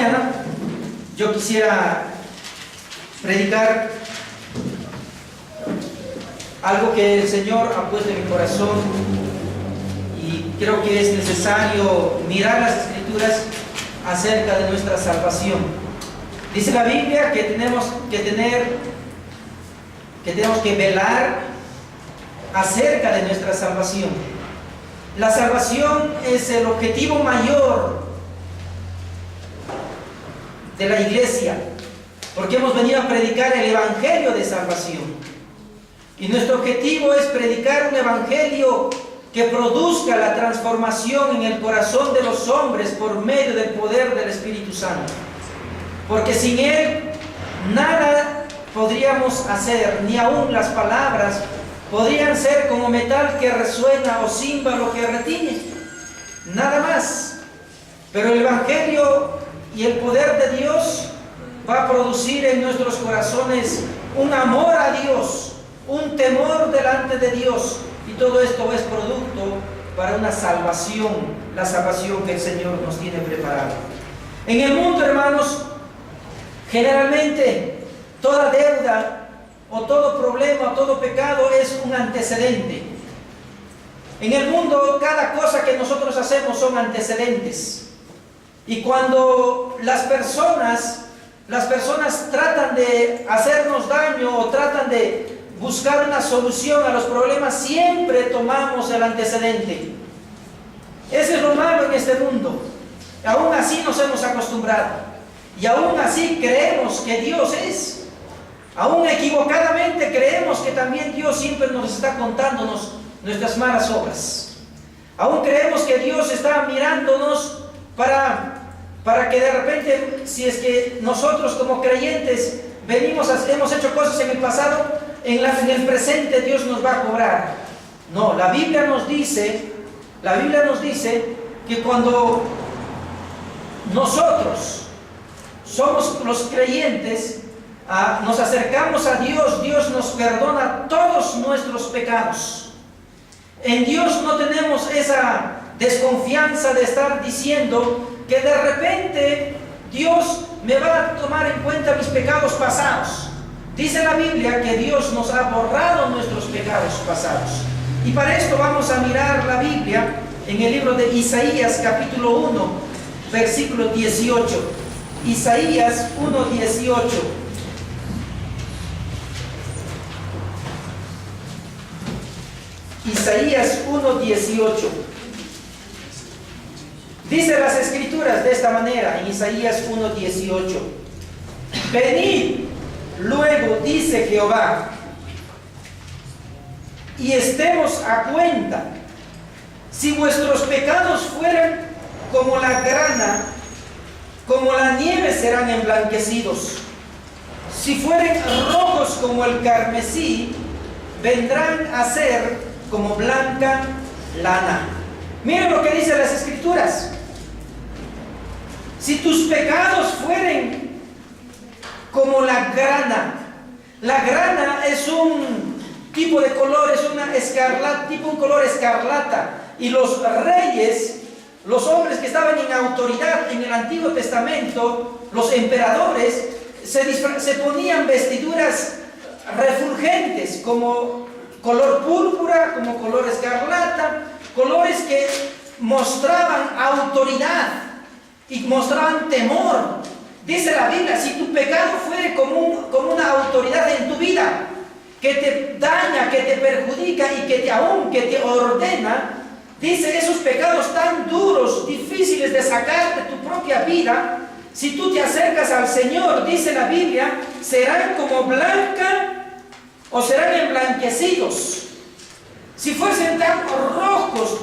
mañana yo quisiera predicar algo que el Señor ha puesto en mi corazón y creo que es necesario mirar las Escrituras acerca de nuestra salvación. Dice la Biblia que tenemos que velar acerca de nuestra salvación. La salvación es el objetivo mayor de la iglesia, porque hemos venido a predicar el evangelio de salvación. Y nuestro objetivo es predicar un evangelio que produzca la transformación en el corazón de los hombres por medio del poder del Espíritu Santo. Porque sin Él nada podríamos hacer, ni aún las palabras podrían ser como metal que resuena o címbalo que retiñe. Nada más. Pero el evangelio y el poder de Dios va a producir en nuestros corazones un amor a Dios, un temor delante de Dios, y todo esto es producto para una salvación, la salvación que el Señor nos tiene preparada. En el mundo, hermanos, generalmente toda deuda o todo problema o todo pecado es un antecedente. En el mundo cada cosa que nosotros hacemos son antecedentes. Y cuando las personas tratan de hacernos daño o tratan de buscar una solución a los problemas, siempre tomamos el antecedente. Ese es lo malo en este mundo. Aún así nos hemos acostumbrado. Y aún así creemos que Dios es. Aún equivocadamente creemos que también Dios siempre nos está contándonos nuestras malas obras. Aún creemos que Dios está mirándonos para que de repente, si es que nosotros como creyentes hemos hecho cosas en el pasado, en el presente Dios nos va a cobrar. No, la Biblia nos dice que cuando nosotros somos los creyentes, nos acercamos a Dios, Dios nos perdona todos nuestros pecados. En Dios no tenemos esa desconfianza de estar diciendo que de repente Dios me va a tomar en cuenta mis pecados pasados. Dice la Biblia que Dios nos ha borrado nuestros pecados pasados. Y para esto vamos a mirar la Biblia en el libro de Isaías capítulo 1, versículo 18. Isaías 1:18. Isaías 1:18. Dice las Escrituras de esta manera en Isaías 1:18. Venid, luego dice Jehová, y estemos a cuenta. Si vuestros pecados fueran como la grana, como la nieve serán emblanquecidos. Si fueren rojos como el carmesí, vendrán a ser como blanca lana. Miren lo que dicen las Escrituras. Si tus pecados fueren como la grana es un tipo de color, es una escarlata, tipo un color escarlata. Y los reyes, los hombres que estaban en autoridad en el Antiguo Testamento, los emperadores, se ponían vestiduras refulgentes como color púrpura, como color escarlata, colores que mostraban autoridad y mostraban temor. Dice la Biblia, si tu pecado fuere como una autoridad en tu vida, que te daña, que te perjudica y que te ordena, dice, esos pecados tan duros, difíciles de sacar de tu propia vida, si tú te acercas al Señor, dice la Biblia, serán como blanca o serán emblanquecidos. Si fuesen tan rojos,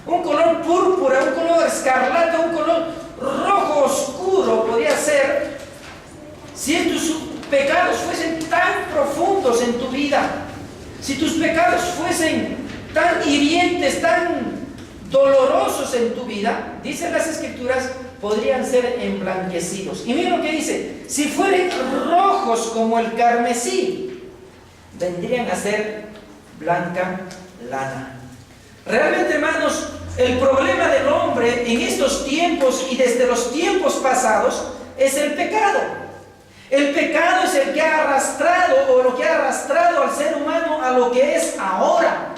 un color púrpura, un color escarlata, un color rojo oscuro podría ser, si tus pecados fuesen tan profundos en tu vida, si tus pecados fuesen tan hirientes, tan dolorosos en tu vida, dicen las Escrituras, podrían ser emblanquecidos. Y miren lo que dice, si fueren rojos como el carmesí, vendrían a ser blanca lana. Realmente, hermanos, El problema del hombre en estos tiempos y desde los tiempos pasados es el pecado. El pecado es el que ha arrastrado, o lo que ha arrastrado al ser humano a lo que es ahora.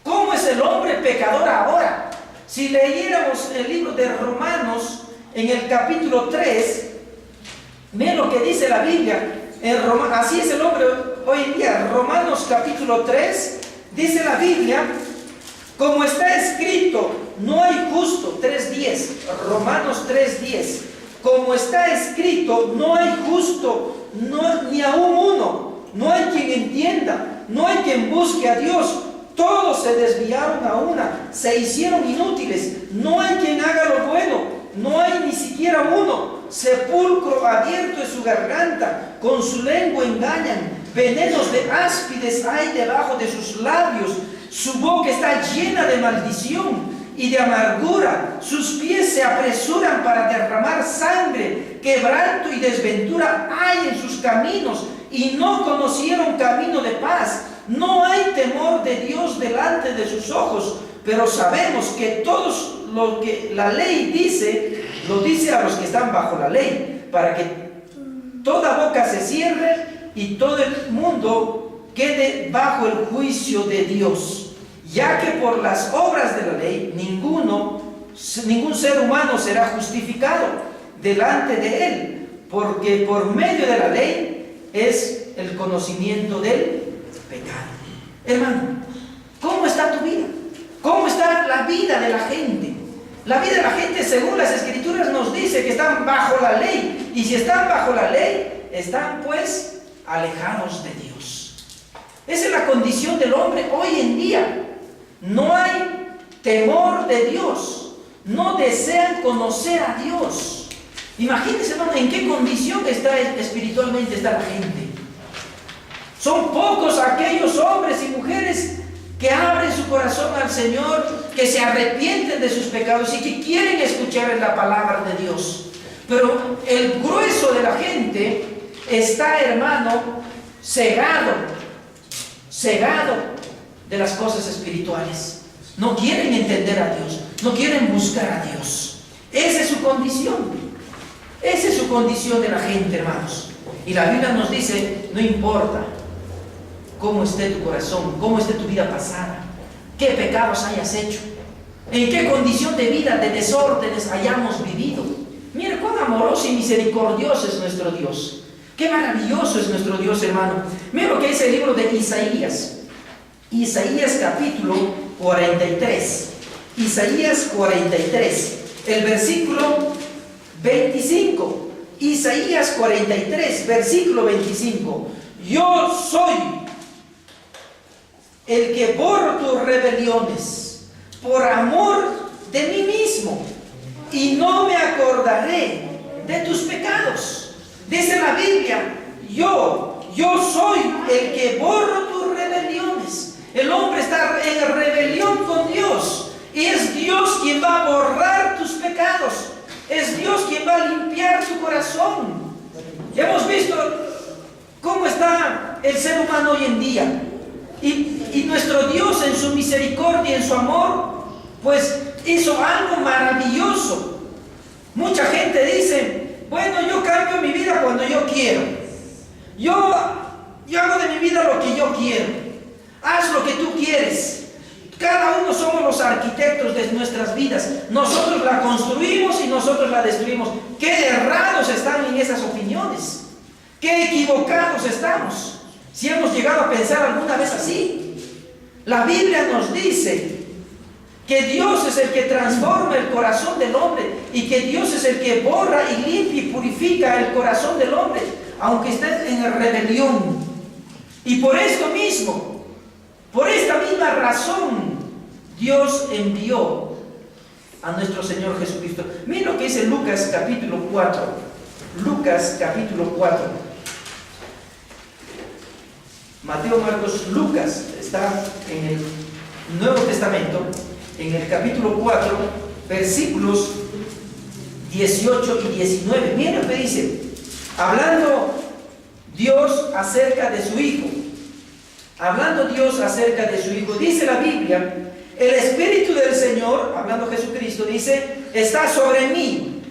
¿Cómo es el hombre pecador ahora? Si leyéramos el libro de Romanos en el capítulo 3, miren lo que dice la Biblia. Así es el hombre hoy en día. Romanos capítulo 3, dice la Biblia, como está escrito, no hay justo, 3:10, Romanos 3:10, como está escrito, no hay justo, ni aún uno, no hay quien entienda, no hay quien busque a Dios, todos se desviaron a una, se hicieron inútiles, no hay quien haga lo bueno, no hay ni siquiera uno, sepulcro abierto es su garganta, con su lengua engañan, venenos de áspides hay debajo de sus labios, su boca está llena de maldición y de amargura, sus pies se apresuran para derramar sangre, quebranto y desventura hay en sus caminos, y no conocieron camino de paz. No hay temor de Dios delante de sus ojos, pero sabemos que todo lo que la ley dice, lo dice a los que están bajo la ley, para que toda boca se cierre y todo el mundo quede bajo el juicio de Dios, ya que por las obras de la ley ningún ser humano será justificado delante de él, porque por medio de la ley es el conocimiento del pecado. Hermano, ¿cómo está tu vida? ¿Cómo está la vida de la gente? La vida de la gente, según las Escrituras, nos dice que están bajo la ley, y si están bajo la ley, están pues alejados de Dios. Esa es la condición del hombre hoy en día. No hay temor de Dios, no desean conocer a Dios. Imagínense, hermano, en qué condición espiritualmente está la gente. Son pocos aquellos hombres y mujeres que abren su corazón al Señor, que se arrepienten de sus pecados y que quieren escuchar la palabra de Dios. Pero el grueso de la gente está, hermano, cegado de las cosas espirituales. No quieren entender a Dios, no quieren buscar a Dios. Esa es su condición. Esa es su condición de la gente, hermanos. Y la Biblia nos dice, no importa cómo esté tu corazón, cómo esté tu vida pasada, qué pecados hayas hecho, en qué condición de vida, de desórdenes hayamos vivido. Mire cuán amoroso y misericordioso es nuestro Dios. Qué maravilloso es nuestro Dios, hermano. Mira lo que dice el libro de Isaías. Isaías capítulo 43. Isaías 43, el versículo 25. Isaías 43, versículo 25. Yo soy el que borro tus rebeliones por amor de mí mismo, y no me acordaré de tus pecados. Dice la Biblia, yo soy el que borro tus rebeliones. El hombre está en rebelión con Dios, y es Dios quien va a borrar tus pecados. Es Dios quien va a limpiar tu corazón. Ya hemos visto cómo está el ser humano hoy en día. Y nuestro Dios, en su misericordia, en su amor, pues hizo algo maravilloso. Mucha gente dice, bueno, yo cambio mi vida cuando yo quiero. Yo hago de mi vida lo que yo quiero. Haz lo que tú quieres. Cada uno somos los arquitectos de nuestras vidas. Nosotros la construimos y nosotros la destruimos. Qué errados están en esas opiniones. Qué equivocados estamos, si hemos llegado a pensar alguna vez así. La Biblia nos dice que Dios es el que transforma el corazón del hombre, y que Dios es el que borra y limpia y purifica el corazón del hombre, aunque esté en rebelión. Y por esto mismo, por esta misma razón, Dios envió a nuestro Señor Jesucristo. Mira lo que dice Lucas capítulo 4. Lucas capítulo 4. Mateo, Marcos, Lucas está en el Nuevo Testamento, en el capítulo 4, versículos 18 y 19. Miren lo que dice, hablando Dios acerca de su Hijo. Hablando Dios acerca de su Hijo, dice la Biblia el Espíritu del Señor, hablando Jesucristo, dice, está sobre mí,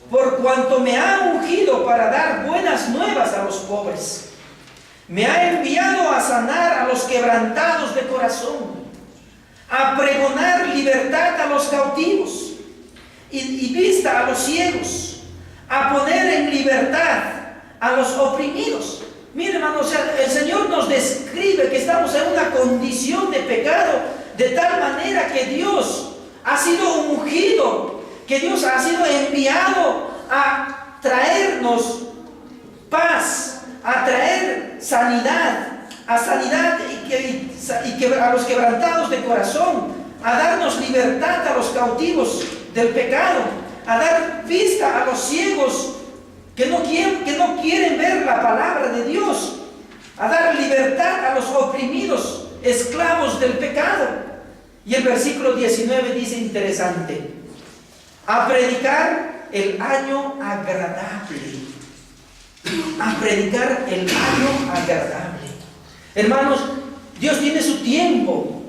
por cuanto me ha ungido para dar buenas nuevas a los pobres. Me ha enviado a sanar a los quebrantados de corazón, a pregonar libertad a los cautivos y vista a los ciegos, a poner en libertad a los oprimidos. Miren, hermanos, o sea, el Señor nos describe que estamos en una condición de pecado, de tal manera que Dios ha sido ungido, que Dios ha sido enviado a traernos paz, a traer sanidad, y a los quebrantados de corazón, a darnos libertad a los cautivos del pecado, a dar vista a los ciegos que no quieren ver la palabra de Dios, a dar libertad a los oprimidos, esclavos del pecado. Y el versículo 19 dice interesante: a predicar el año agradable. A predicar el año agradable. Hermanos, Dios tiene su tiempo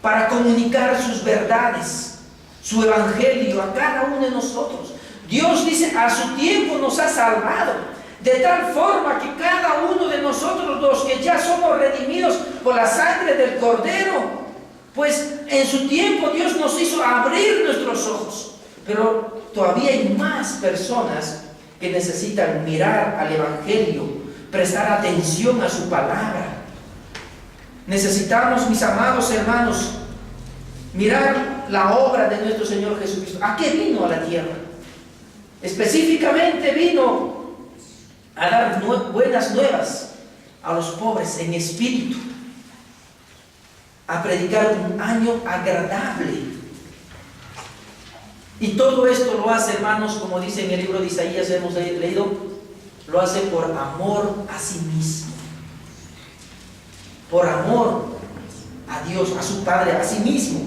para comunicar sus verdades, su evangelio a cada uno de nosotros. Dios dice, a su tiempo nos ha salvado, de tal forma que cada uno de nosotros, los que ya somos redimidos por la sangre del Cordero, pues en su tiempo Dios nos hizo abrir nuestros ojos. Pero todavía hay más personas que necesitan mirar al evangelio, prestar atención a su palabra. Necesitamos, mis amados hermanos, mirar la obra de nuestro Señor Jesucristo. ¿A qué vino a la tierra? Específicamente vino a dar buenas nuevas a los pobres en espíritu, a predicar un año agradable. Y todo esto lo hace, hermanos, como dice en el libro de Isaías, hemos leído, lo hace por amor a sí mismo, por amor a Dios, a su Padre, a sí mismo.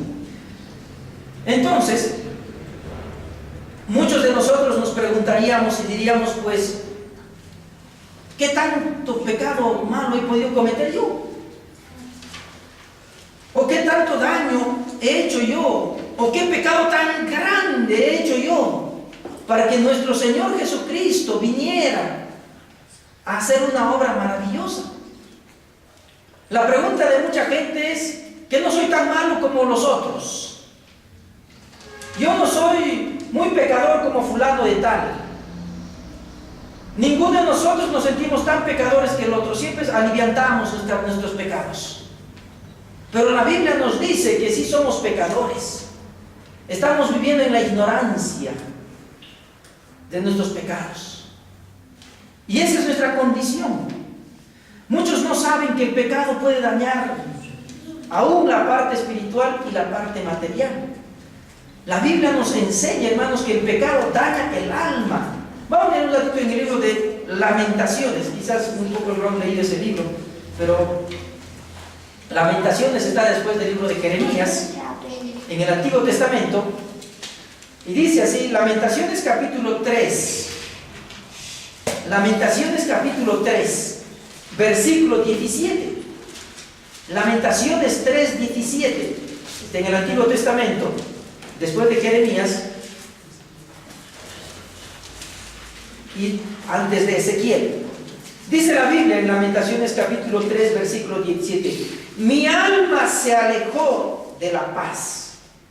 Entonces, muchos de nosotros nos preguntaríamos y diríamos, pues, ¿qué tanto pecado malo he podido cometer yo? ¿O qué tanto daño he hecho yo? ¿O qué pecado tan grande he hecho yo para que nuestro Señor Jesucristo viniera a hacer una obra maravillosa? La pregunta de mucha gente es que no soy tan malo como los otros. Yo no soy muy pecador como fulano de tal. Ninguno de nosotros nos sentimos tan pecadores que el otro. Siempre aliviantamos nuestros pecados. Pero la Biblia nos dice que sí somos pecadores. Estamos viviendo en la ignorancia de nuestros pecados. Y esa es nuestra condición. Muchos no saben que el pecado puede dañar aún la parte espiritual y la parte material. La Biblia nos enseña, hermanos, que el pecado daña el alma. Vamos a leer un ratito en el libro de Lamentaciones. Quizás muy pocos lo han leído ese libro, pero Lamentaciones está después del libro de Jeremías, en el Antiguo Testamento, y dice así, Lamentaciones capítulo 3, Lamentaciones capítulo 3, versículo 17, Lamentaciones 3, 17, en el Antiguo Testamento, después de Jeremías, y antes de Ezequiel. Dice la Biblia en Lamentaciones capítulo 3, versículo 17, mi alma se alejó de la paz.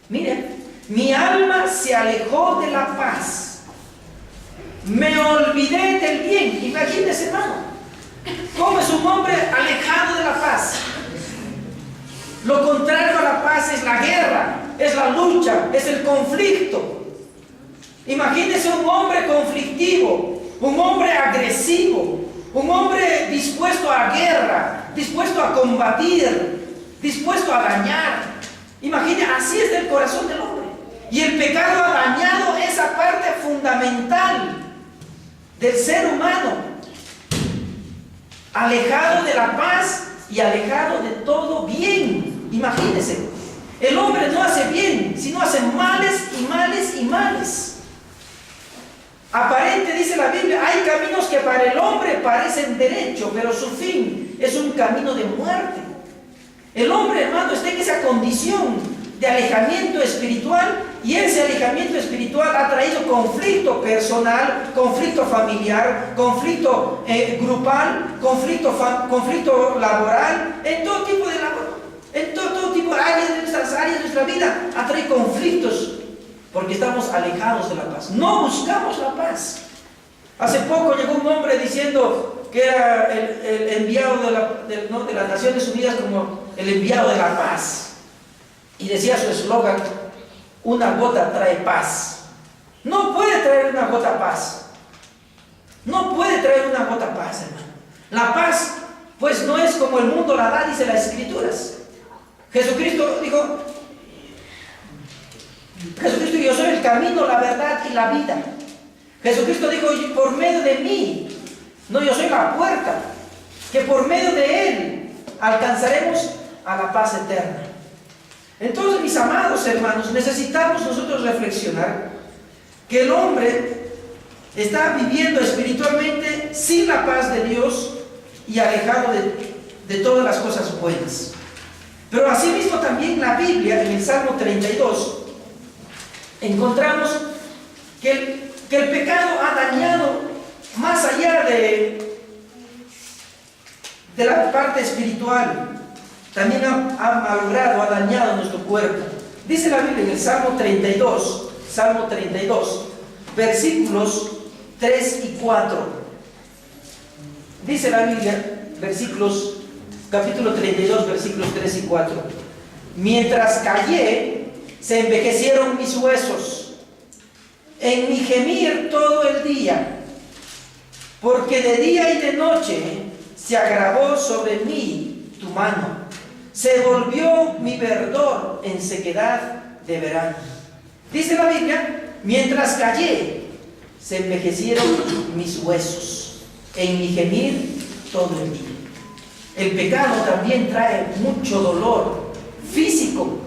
Mire, mi alma se alejó de la paz. Me olvidé del bien. Imagínese, hermano, ¿cómo es un hombre alejado de la paz? Lo contrario a la paz es la guerra, es la lucha, es el conflicto. Imagínese un hombre conflictivo, un hombre agresivo, un hombre dispuesto a guerra, dispuesto a combatir, dispuesto a dañar. Imagínese, así es el corazón del hombre. Y el pecado ha dañado esa parte fundamental del ser humano, alejado de la paz y alejado de todo bien. Imagínense, el hombre no hace bien, sino hace males y males y males. Aparente, dice la Biblia, hay caminos que para el hombre parecen derecho, pero su fin es un camino de muerte. El hombre, hermano, está en esa condición de alejamiento espiritual, y ese alejamiento espiritual ha traído conflicto personal, conflicto familiar, conflicto grupal, conflicto laboral, en todo tipo de labor, en todo tipo de áreas de nuestra vida, ha traído conflictos porque estamos alejados de la paz. No buscamos la paz. Hace poco llegó un hombre diciendo que era el enviado de las Naciones Unidas como el enviado de la paz. Y decía su eslogan: una gota trae paz. No puede traer una gota paz. No puede traer una gota paz, hermano. La paz, pues, no es como el mundo la da, dice las Escrituras. Jesucristo dijo: yo soy el camino, la verdad y la vida. Jesucristo dijo: por medio de mí, no, yo soy la puerta, que por medio de Él alcanzaremos a la paz eterna. Entonces, mis amados hermanos, necesitamos nosotros reflexionar que el hombre está viviendo espiritualmente sin la paz de Dios y alejado de todas las cosas buenas. Pero asimismo también la Biblia, en el Salmo 32, encontramos que el pecado ha dañado más allá de la parte espiritual. También ha malogrado, ha dañado nuestro cuerpo. Dice la Biblia en el Salmo 32, versículos 3 y 4. Dice la Biblia, capítulo 32, versículos 3 y 4. Mientras callé, se envejecieron mis huesos, en mi gemir todo el día, porque de día y de noche se agravó sobre mí tu mano. Se volvió mi verdor en sequedad de verano. Dice la Biblia: mientras callé, se envejecieron mis huesos, en mi gemir todo el día. El pecado también trae mucho dolor físico,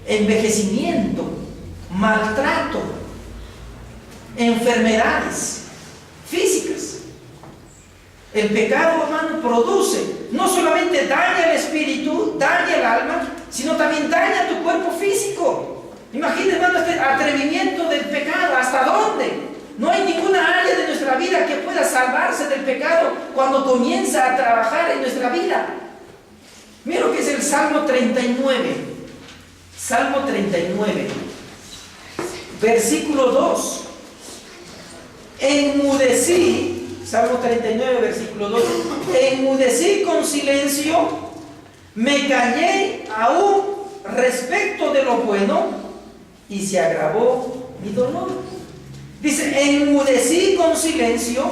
envejecimiento, maltrato, enfermedades físicas. El pecado, hermano, produce, no solamente daña el espíritu, daña el alma, sino también daña tu cuerpo físico. Imagínate, hermano, este atrevimiento del pecado, ¿hasta dónde? No hay ninguna área de nuestra vida que pueda salvarse del pecado cuando comienza a trabajar en nuestra vida. Mira lo que es el Salmo 39. Salmo 39, versículo 2. Enmudecí, Salmo 39, versículo 2. Enmudecí con silencio, me callé aún respecto de lo bueno, y se agravó mi dolor. Dice: enmudecí con silencio,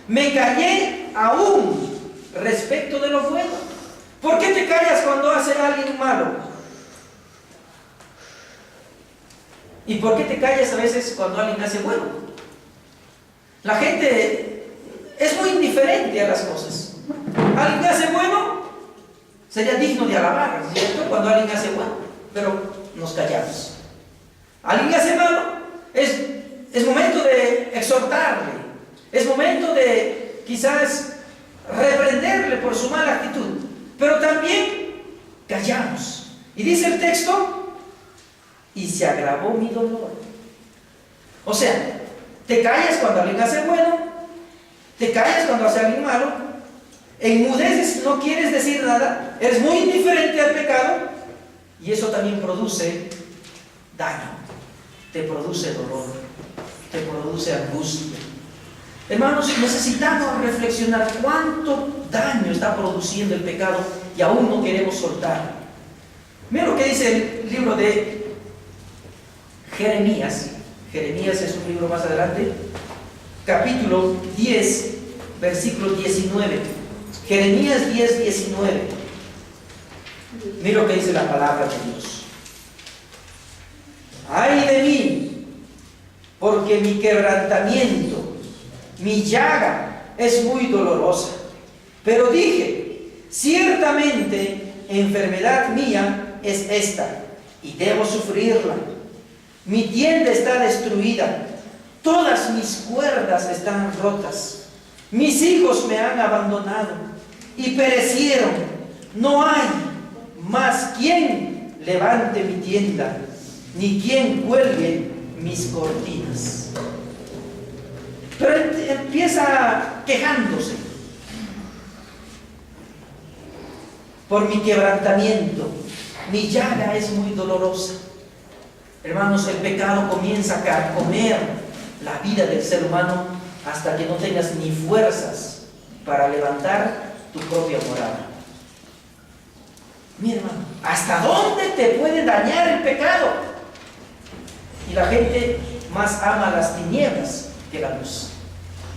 me callé aún respecto de lo bueno. ¿Por qué te callas cuando hace alguien malo? ¿Y por qué te callas a veces cuando alguien hace bueno? La gente es muy indiferente a las cosas. Alguien que hace bueno sería digno de alabar, ¿cierto? Cuando alguien hace bueno, pero nos callamos. Alguien que hace malo, es momento de exhortarle, es momento de quizás reprenderle por su mala actitud, pero también callamos. Y dice el texto: y se agravó mi dolor. O sea, te callas cuando alguien hace bueno, te callas cuando hace alguien malo, enmudeces, no quieres decir nada, eres muy indiferente al pecado, y eso también produce daño, te produce dolor, te produce angustia. Hermanos, necesitamos reflexionar cuánto daño está produciendo el pecado y aún no queremos soltar. Mira lo que dice el libro de Jeremías. Jeremías es un libro más adelante, capítulo 10, versículo 19. Jeremías 10, 19. Mira lo que dice la palabra de Dios. Ay de mí, porque mi quebrantamiento, mi llaga es muy dolorosa. Pero dije: ciertamente enfermedad mía es esta, y debo sufrirla. Mi tienda está destruida, todas mis cuerdas están rotas. Mis hijos me han abandonado y perecieron. No hay Mas ¿quién levante mi tienda? Ni quien cuelgue mis cortinas. Pero empieza quejándose por mi quebrantamiento. Mi llaga es muy dolorosa. Hermanos, el pecado comienza a carcomer la vida del ser humano hasta que no tengas ni fuerzas para levantar tu propia morada. Mi hermano, ¿hasta dónde te puede dañar el pecado? Y la gente más ama las tinieblas que la luz.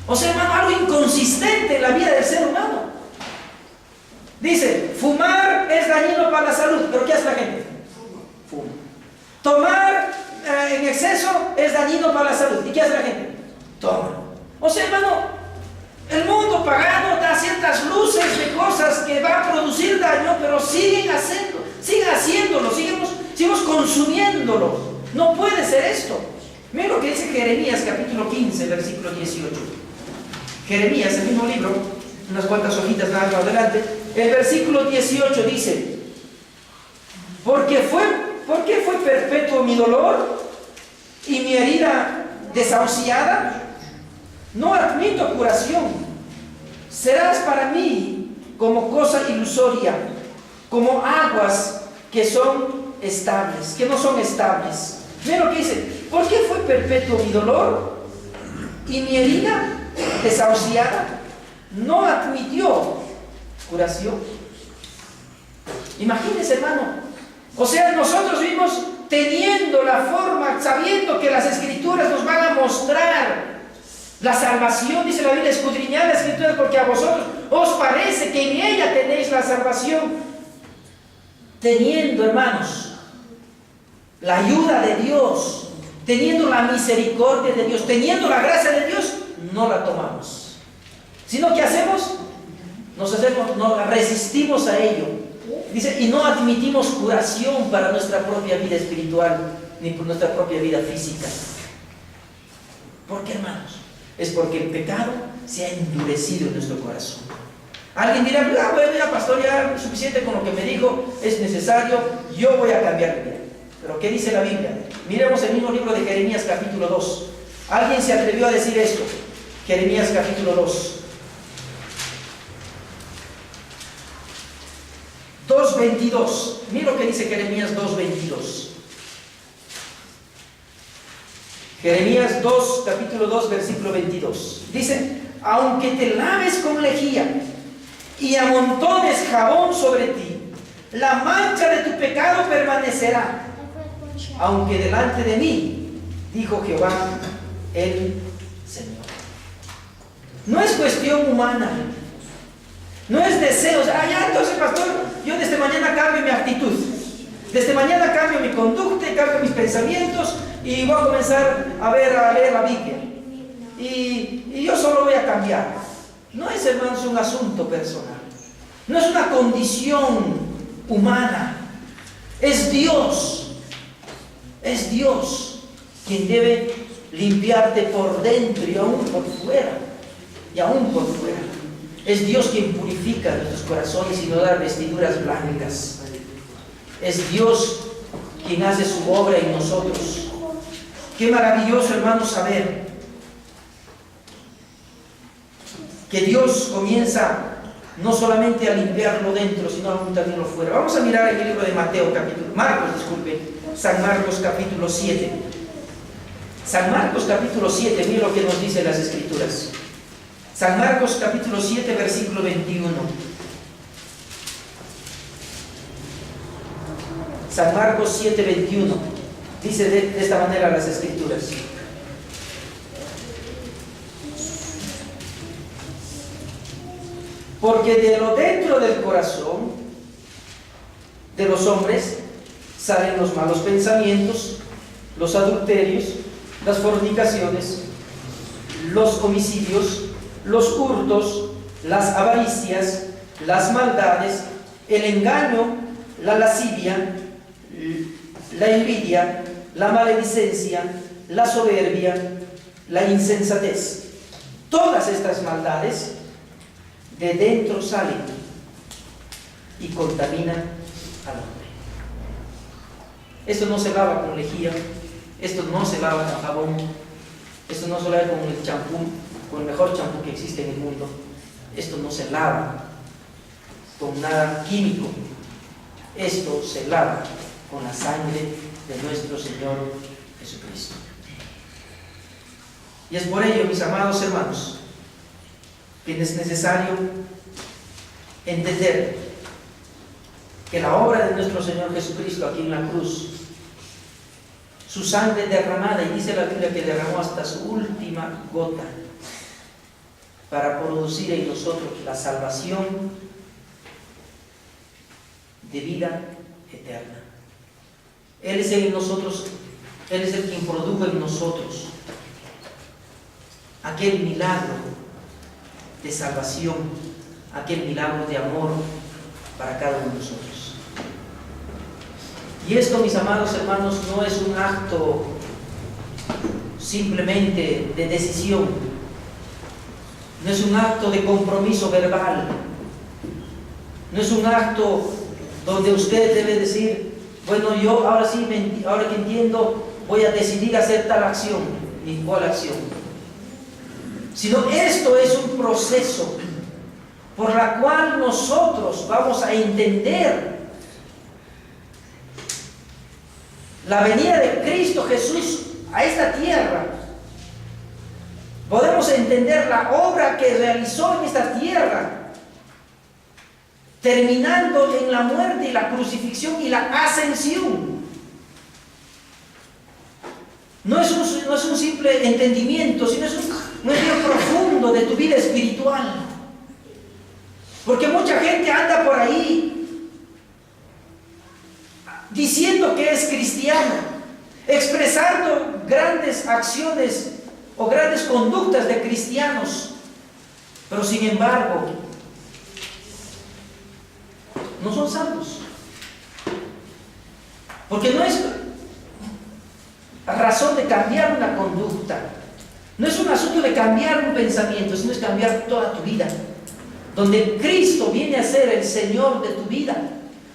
O sea, hermano, algo inconsistente en la vida del ser humano. Dice, fumar es dañino para la salud, pero ¿qué hace la gente? Fuma. Tomar en exceso es dañino para la salud. ¿Y qué hace la gente? Toma. O sea, hermano, el mundo pagano da ciertas luces de cosas que van a producir daño, pero siguen haciéndolo, seguimos consumiéndolo. No puede ser esto. Miren lo que dice Jeremías capítulo 15, versículo 18. Jeremías, el mismo libro, unas cuantas hojitas nada más adelante. El versículo 18 dice: ¿Por qué fue perpetuo mi dolor y mi herida desahuciada? No admito curación. Serás para mí como cosa ilusoria, como aguas que son estables, que no son estables. Miren lo que dice: ¿por qué fue perpetuo mi dolor y mi herida desahuciada? No admitió curación. Imagínense, hermano. O sea, nosotros vivimos teniendo la forma, sabiendo que las Escrituras nos van a mostrar la salvación. Dice la Biblia: escudriñad las Escrituras porque a vosotros os parece que en ella tenéis la salvación. Teniendo, hermanos, la ayuda de Dios, teniendo la misericordia de Dios, teniendo la gracia de Dios, no la tomamos. Sino que hacemos, nos resistimos a ello. Dice, y no admitimos curación para nuestra propia vida espiritual, ni por nuestra propia vida física. ¿Por qué, hermanos? Es porque el pecado se ha endurecido en nuestro corazón. Alguien dirá: bueno, ya pastor, ya es suficiente con lo que me dijo, es necesario, yo voy a cambiar mi vida. Pero ¿qué dice la Biblia? Miremos el mismo libro de Jeremías capítulo 2. ¿Alguien se atrevió a decir esto? Jeremías capítulo 2. 2:22. Mira lo que dice Jeremías 2:22. Jeremías 2, capítulo 2, versículo 22. Dice: aunque te laves con lejía y amontones jabón sobre ti, la mancha de tu pecado permanecerá. Aunque delante de mí, dijo Jehová el Señor. No es cuestión humana. No es deseos. Ya entonces, pastor, yo desde mañana cambio mi actitud. Desde mañana cambio mi conducta, cambio mis pensamientos y voy a comenzar a leer la Biblia. Y yo solo voy a cambiar. No es, hermanos, un asunto personal. No es una condición humana. Es Dios. Es Dios quien debe limpiarte por dentro y aún por fuera. Y aún por fuera. Es Dios quien purifica nuestros corazones y nos da vestiduras blancas. Es Dios quien hace su obra en nosotros. Qué maravilloso, hermanos, saber que Dios comienza no solamente a limpiarlo dentro, sino aún también lo fuera. Vamos a mirar en el libro de San Marcos capítulo 7. San Marcos capítulo 7, mira lo que nos dicen las Escrituras. San Marcos capítulo 7, versículo 21. San Marcos 7, 21. Dice de esta manera las Escrituras: porque de lo dentro del corazón de los hombres salen los malos pensamientos, los adulterios, las fornicaciones, los homicidios, los hurtos, las avaricias, las maldades, el engaño, la lascivia, la envidia, la maledicencia, la soberbia, la insensatez. Todas estas maldades de dentro salen y contaminan al hombre. Esto no se lava con lejía, esto no se lava con jabón, esto no se lava con el champú, con el mejor champú que existe en el mundo. Esto no se lava con nada químico. Esto se lava con la sangre de nuestro Señor Jesucristo. Y es por ello, mis amados hermanos, que es necesario entender que la obra de nuestro Señor Jesucristo aquí en la cruz, su sangre derramada, y dice la Biblia que derramó hasta su última gota, para producir en nosotros la salvación de vida eterna. Él es el quien produjo en nosotros aquel milagro de salvación, aquel milagro de amor para cada uno de nosotros. Y esto, mis amados hermanos, no es un acto simplemente de decisión, no es un acto de compromiso verbal, no es un acto donde usted debe decir, bueno, yo ahora sí, ahora que entiendo, voy a decidir hacer tal acción, ni cuál acción. Sino esto es un proceso por la cual nosotros vamos a entender la venida de Cristo Jesús a esta tierra. Podemos entender la obra que realizó en esta tierra, terminando en la muerte y la crucifixión y la ascensión. No es un simple entendimiento, sino es un medio profundo de tu vida espiritual. Porque mucha gente anda por ahí diciendo que es cristiano, expresando grandes acciones o grandes conductas de cristianos, pero sin embargo no son salvos. Porque no es razón de cambiar una conducta, no es un asunto de cambiar un pensamiento, sino es cambiar toda tu vida, donde Cristo viene a ser el Señor de tu vida,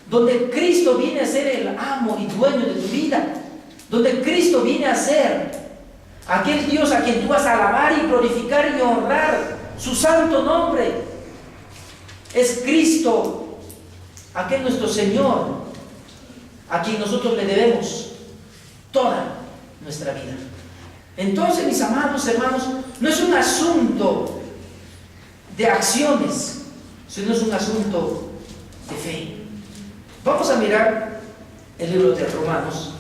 donde Cristo viene a ser el amo y dueño de tu vida, donde Cristo viene a ser aquel Dios a quien tú vas a alabar y glorificar y honrar su santo nombre. Es Cristo, aquel nuestro Señor, a quien nosotros le debemos toda nuestra vida. Entonces, mis amados hermanos, no es un asunto de acciones, sino es un asunto de fe. Vamos a mirar el libro de Romanos,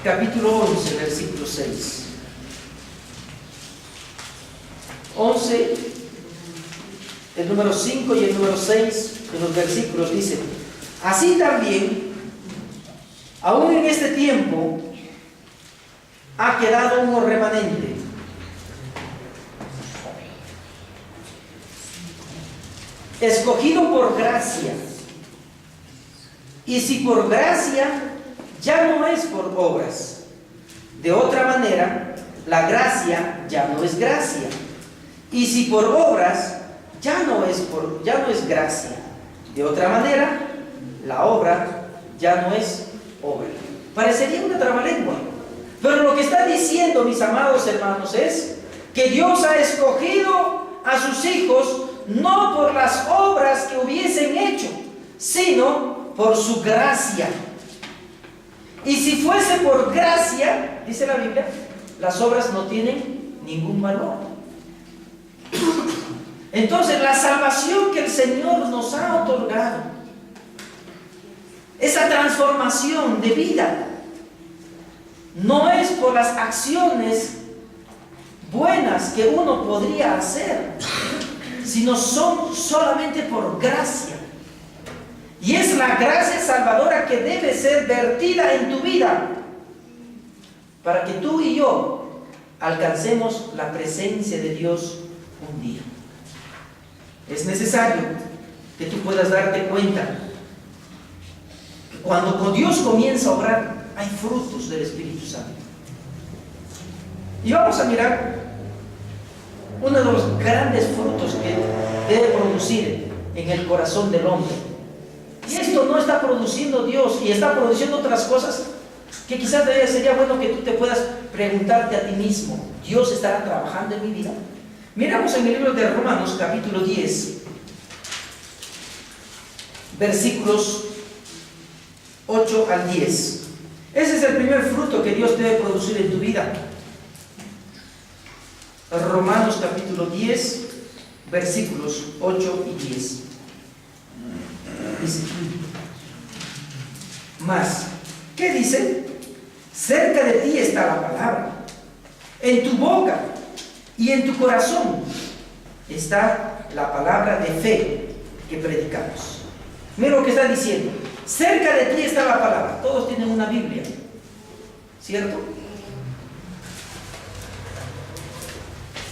capítulo 11, versículo 6. 11, el número 5 y el número 6 de los versículos dicen: así también, aún en este tiempo, ha quedado un remanente, escogido por gracia. Y si por gracia, ya no es por obras. De otra manera, la gracia ya no es gracia. Y si por obras, ya no es gracia. De otra manera, la obra ya no es obra. Parecería una trabalengua, pero lo que está diciendo, mis amados hermanos, es que Dios ha escogido a sus hijos no por las obras que hubiesen hecho, sino por su gracia. Y si fuese por gracia, dice la Biblia, las obras no tienen ningún valor. Entonces, la salvación que el Señor nos ha otorgado, esa transformación de vida, no es por las acciones buenas que uno podría hacer, sino son solamente por gracia. Y es la gracia salvadora que debe ser vertida en tu vida para que tú y yo alcancemos la presencia de Dios un día. Es necesario que tú puedas darte cuenta que cuando Dios comienza a obrar, hay frutos del Espíritu Santo. Y vamos a mirar uno de los grandes frutos que debe producir en el corazón del hombre. Y esto no está produciendo Dios y está produciendo otras cosas que quizás sería bueno que tú te puedas preguntarte a ti mismo: ¿Dios estará trabajando en mi vida? Miramos en el libro de Romanos capítulo 10, versículos 8 al 10. Ese es el primer fruto que Dios debe producir en tu vida. Romanos capítulo 10, versículos 8 y 10. Dice: mas, ¿qué dice? Cerca de ti está la palabra, en tu boca y en tu corazón está la palabra de fe que predicamos. Mira lo que está diciendo: cerca de ti está la palabra. Todos tienen una Biblia, ¿cierto?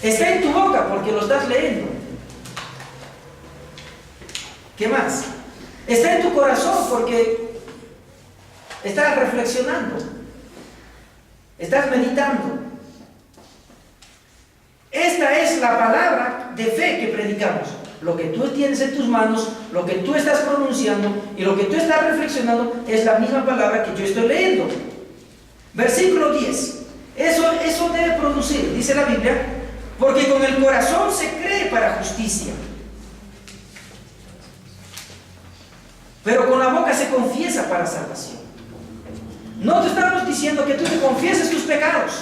Está en tu boca porque lo estás leyendo. ¿Qué más? Está en tu corazón porque estás reflexionando, estás meditando. Esta es la palabra de fe que predicamos. Lo que tú tienes en tus manos, lo que tú estás pronunciando y lo que tú estás reflexionando es la misma palabra que yo estoy leyendo. Versículo 10. Eso debe producir, dice la Biblia, porque con el corazón se cree para justicia, pero con la boca se confiesa para salvación. No te estamos diciendo que tú te confieses tus pecados.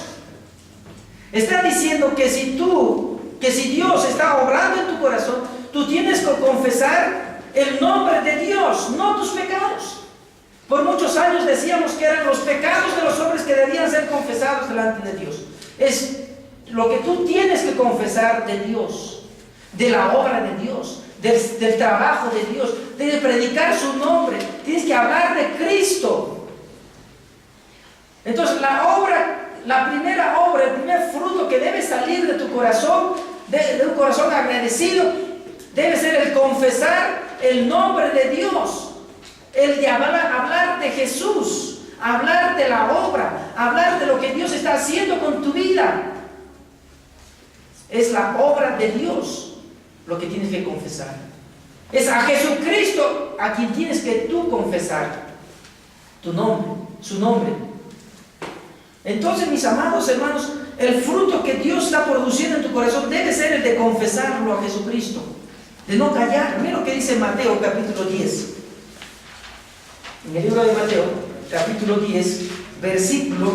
Está diciendo que si Dios está obrando en tu corazón, tú tienes que confesar el nombre de Dios, no tus pecados. Por muchos años decíamos que eran los pecados de los hombres que debían ser confesados delante de Dios. Es lo que tú tienes que confesar de Dios, de la obra de Dios, del trabajo de Dios, de predicar su nombre. Tienes que hablar de Cristo. Entonces la primera obra, el primer fruto que debe salir de tu corazón, de un corazón agradecido, debe ser el confesar el nombre de Dios, el de hablar de Jesús, hablar de la obra, hablar de lo que Dios está haciendo con tu vida. Es la obra de Dios lo que tienes que confesar. Es a Jesucristo a quien tienes que tú confesar tu nombre, su nombre. Entonces, mis amados hermanos, el fruto que Dios está produciendo en tu corazón debe ser el de confesarlo a Jesucristo, de no callar. Mira lo que dice Mateo capítulo 10. En el libro de Mateo capítulo 10, versículo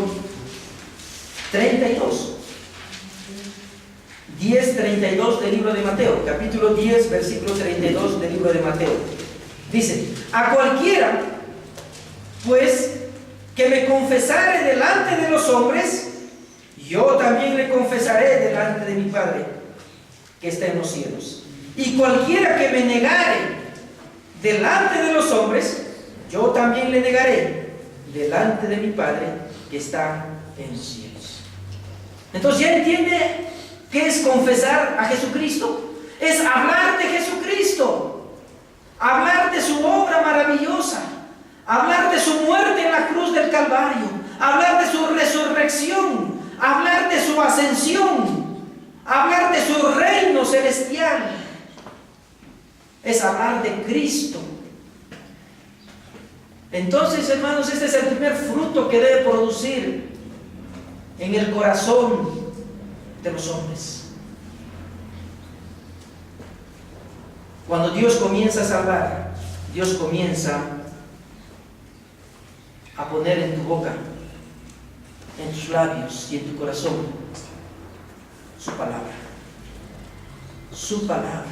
32. 10:32 del libro de Mateo, capítulo 10, versículo 32 del libro de Mateo. Dice: a cualquiera, pues, que me confesare delante de los hombres, yo también le confesaré delante de mi Padre que está en los cielos. Y cualquiera que me negare delante de los hombres, yo también le negaré delante de mi Padre que está en los cielos. Entonces, ¿ya entiende qué es confesar a Jesucristo? Es hablar de Jesucristo, hablar de su obra maravillosa, hablar de su muerte en la cruz del Calvario, hablar de su resurrección, hablar de su ascensión, hablar de su reino celestial. Es hablar de Cristo. Entonces, hermanos, este es el primer fruto que debe producir en el corazón de los hombres. Cuando Dios comienza a salvar, Dios comienza a poner en tu boca, en tus labios y en tu corazón su palabra. Su palabra.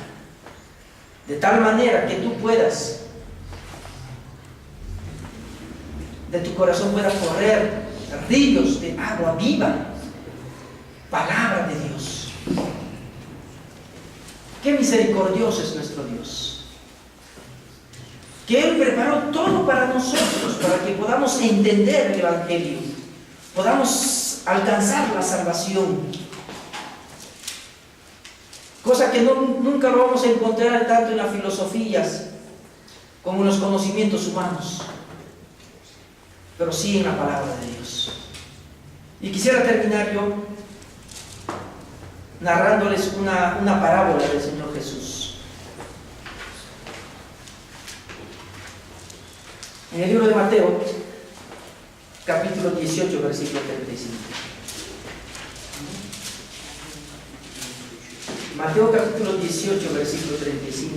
De tal manera que tú puedas, de tu corazón puedan correr ríos de agua viva. Palabra de Dios. Qué misericordioso es nuestro Dios, que Él preparó todo para nosotros, para que podamos entender el Evangelio, podamos alcanzar la salvación, cosa que nunca lo vamos a encontrar tanto en las filosofías como en los conocimientos humanos, pero sí en la palabra de Dios. Y quisiera terminar yo narrándoles una parábola del Señor Jesús. En el libro de Mateo, capítulo 18, versículo 35. Mateo capítulo 18, versículo 35.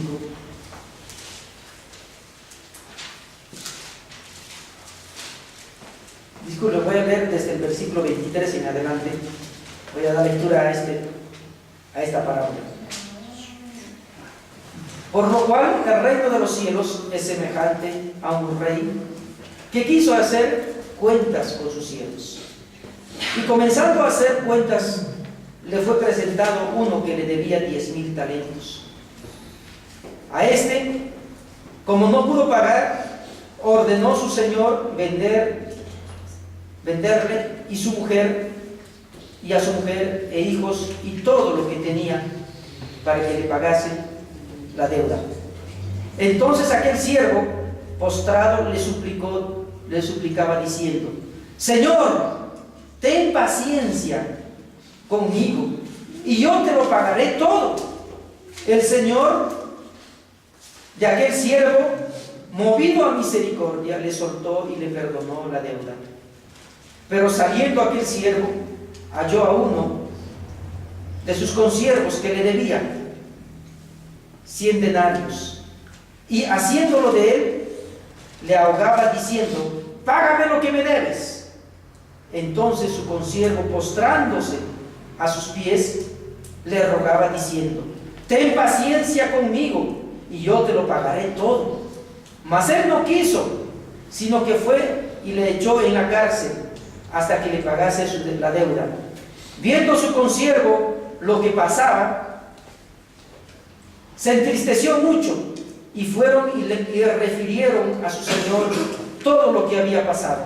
Disculpe, voy a leer desde el versículo 23 en adelante. Voy a dar lectura a esta parábola. Por lo cual el reino de los cielos es semejante a un rey que quiso hacer cuentas con sus siervos. Y comenzando a hacer cuentas, le fue presentado uno que le debía 10,000 talentos. A este, como no pudo pagar, ordenó su señor venderle y su mujer, y a su mujer e hijos y todo lo que tenía, para que le pagase la deuda. Entonces aquel siervo, postrado, le suplicaba diciendo: Señor, ten paciencia conmigo y yo te lo pagaré todo. El señor de aquel siervo, movido a misericordia, le soltó y le perdonó la deuda. Pero saliendo aquel siervo, halló a uno de sus consiervos que le debía 100 denarios, y haciéndolo de él, le ahogaba diciendo: págame lo que me debes. Entonces su consiervo, postrándose a sus pies, le rogaba diciendo: ten paciencia conmigo y yo te lo pagaré todo. Mas él no quiso, sino que fue y le echó en la cárcel hasta que le pagase la deuda. Viendo su consiervo lo que pasaba, se entristeció mucho, y fueron y le refirieron a su señor todo lo que había pasado.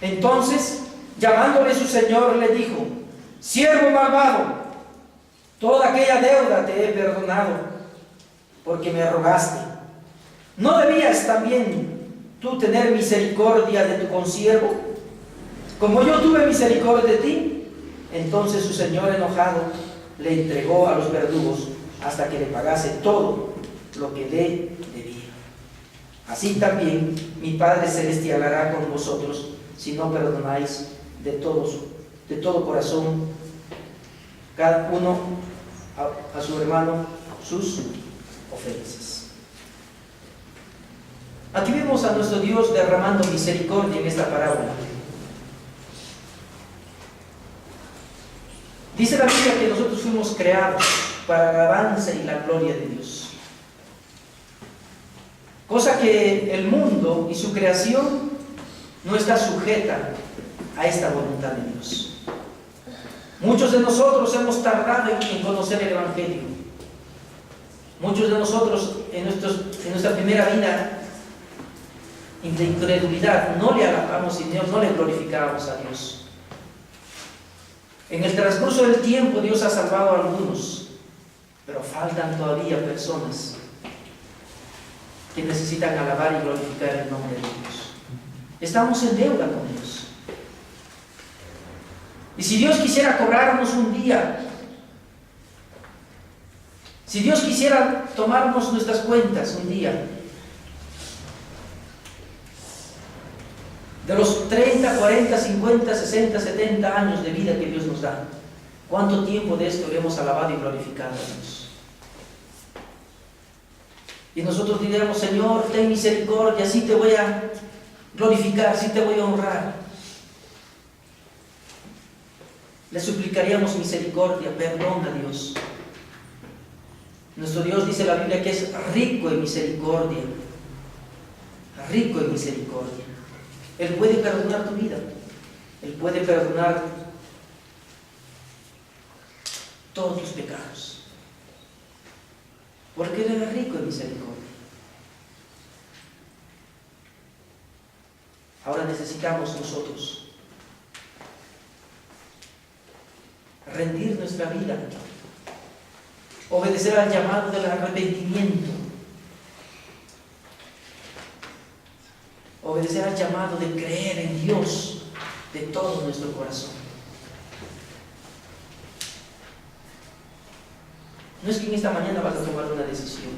Entonces, llamándole su señor, le dijo: siervo malvado, toda aquella deuda te he perdonado, porque me rogaste. ¿No debías también tú tener misericordia de tu consiervo, como yo tuve misericordia de ti? Entonces su señor, enojado, le entregó a los verdugos hasta que le pagase todo lo que le debía. Así también mi Padre Celestial hará con vosotros, si no perdonáis de todo corazón cada uno a su hermano sus ofensas. Aquí vemos a nuestro Dios derramando misericordia en esta parábola. Dice la Biblia que nosotros fuimos creados para la alabanza y la gloria de Dios, cosa que el mundo y su creación no está sujeta a esta voluntad de Dios. Muchos de nosotros hemos tardado en conocer el Evangelio. Muchos de nosotros en nuestra primera vida de incredulidad no le alabamos a Dios, no le glorificamos a Dios. En el transcurso del tiempo Dios ha salvado a algunos, pero faltan todavía personas que necesitan alabar y glorificar el nombre de Dios. Estamos en deuda con Dios. Y si Dios quisiera cobrarnos un día, si Dios quisiera tomarnos nuestras cuentas un día, de los 30, 40, 50, 60, 70 años de vida que Dios nos da, ¿cuánto tiempo de esto le hemos alabado y glorificado a Dios? Y nosotros diríamos: Señor, ten misericordia, sí te voy a glorificar, sí te voy a honrar. Le suplicaríamos misericordia, perdón a Dios. Nuestro Dios, dice la Biblia, que es rico en misericordia. Rico en misericordia. Él puede perdonar tu vida. Él puede perdonar todos tus pecados, porque Él es rico en misericordia. Ahora necesitamos nosotros rendir nuestra vida, obedecer al llamado del arrepentimiento, obedecer al llamado de creer en Dios de todo nuestro corazón. No es que en esta mañana vas a tomar una decisión,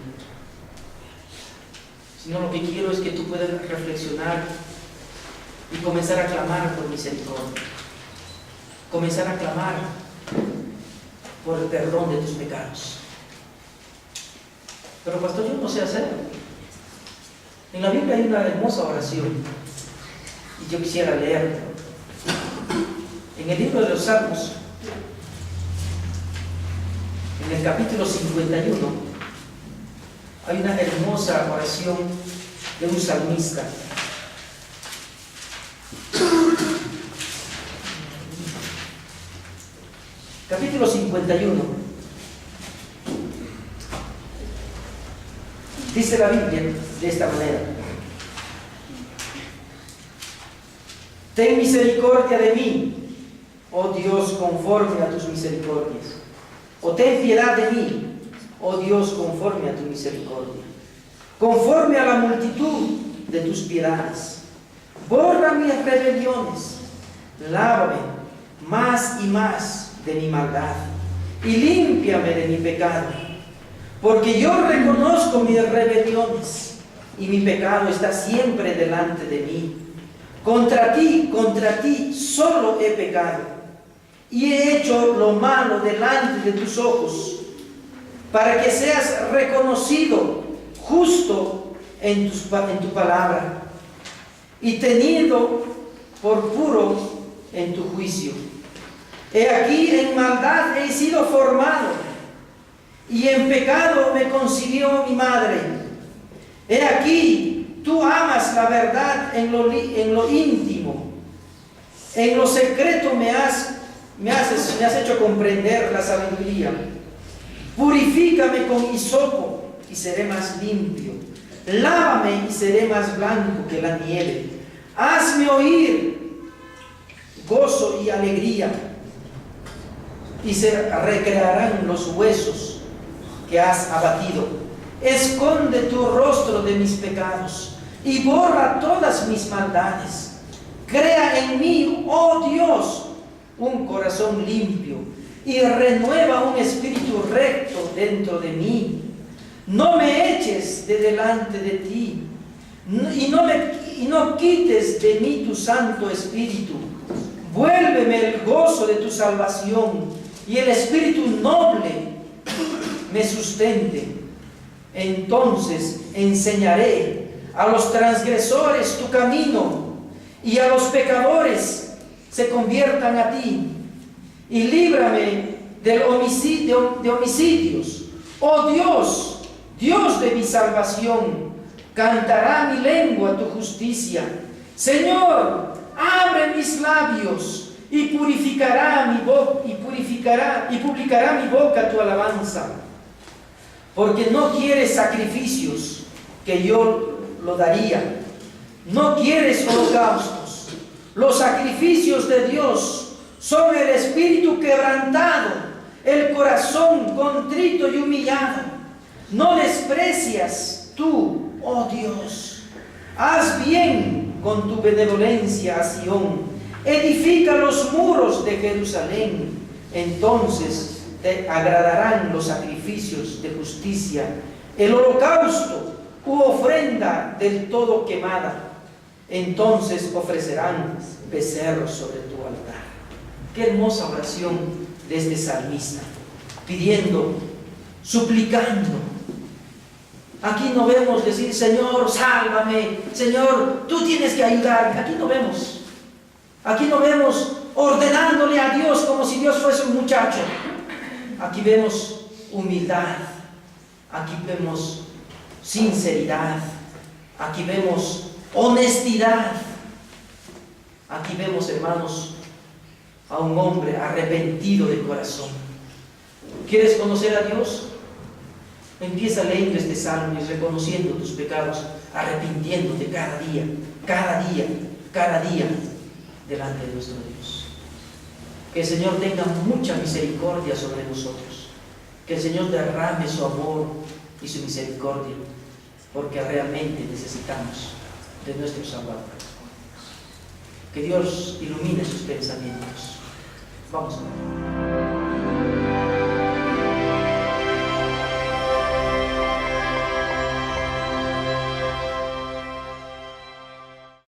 sino lo que quiero es que tú puedas reflexionar y comenzar a clamar por misericordia, comenzar a clamar por el perdón de tus pecados. Pero pastor, yo no sé hacerlo. En la Biblia hay una hermosa oración y yo quisiera leerla. En el libro de los Salmos, en el capítulo 51, hay una hermosa oración de un salmista. Capítulo 51. Dice la Biblia de esta manera: ten misericordia de mí, oh Dios, conforme a tus misericordias. O ten piedad de mí, oh Dios, conforme a tu misericordia. Conforme a la multitud de tus piedades. Borra mis rebeliones. Lávame más y más de mi maldad. Y límpiame de mi pecado. Porque yo reconozco mis rebeliones. Y mi pecado está siempre delante de mí. Contra ti solo he pecado. Y he hecho lo malo delante de tus ojos, para que seas reconocido justo en tu palabra, y tenido por puro en tu juicio. He aquí, en maldad he sido formado, y en pecado me concibió mi madre. He aquí, tú amas la verdad en lo íntimo, en lo secreto me has hecho comprender la sabiduría. Purifícame con hisopo y seré más limpio. Lávame y seré más blanco que la nieve. Hazme oír gozo y alegría, y se recrearán los huesos que has abatido. Esconde tu rostro de mis pecados y borra todas mis maldades. Crea en mí, oh Dios, un corazón limpio, y renueva un espíritu recto dentro de mí. No me eches de delante de ti, y no quites de mí tu Santo Espíritu. Vuélveme el gozo de tu salvación, y el espíritu noble me sustente. Entonces enseñaré a los transgresores tu camino, y a los pecadores se conviertan a ti. Y líbrame de homicidios. Oh Dios, Dios de mi salvación, cantará mi lengua tu justicia. Señor, abre mis labios y publicará mi boca tu alabanza. Porque no quieres sacrificios, que yo lo daría. No quieres holocaustos. Los sacrificios de Dios son el espíritu quebrantado, el corazón contrito y humillado. No desprecias tú, oh Dios. Haz bien con tu benevolencia a Sión. Edifica los muros de Jerusalén. Entonces te agradarán los sacrificios de justicia, el holocausto u ofrenda del todo quemada. Entonces ofrecerán becerros sobre tu altar. Qué hermosa oración de este salmista, pidiendo, suplicando. Aquí no vemos decir: Señor, sálvame, Señor, tú tienes que ayudarme. Aquí no vemos ordenándole a Dios como si Dios fuese un muchacho. Aquí vemos humildad, aquí vemos sinceridad, aquí vemos honestidad. Aquí vemos, hermanos, a un hombre arrepentido de corazón. ¿Quieres conocer a Dios? Empieza leyendo este salmo y reconociendo tus pecados, arrepintiéndote cada día delante de nuestro Dios. Que el Señor tenga mucha misericordia sobre nosotros. Que el Señor derrame su amor y su misericordia, porque realmente necesitamos de nuestro Salvador. Que Dios ilumine sus pensamientos. Vamos a ver.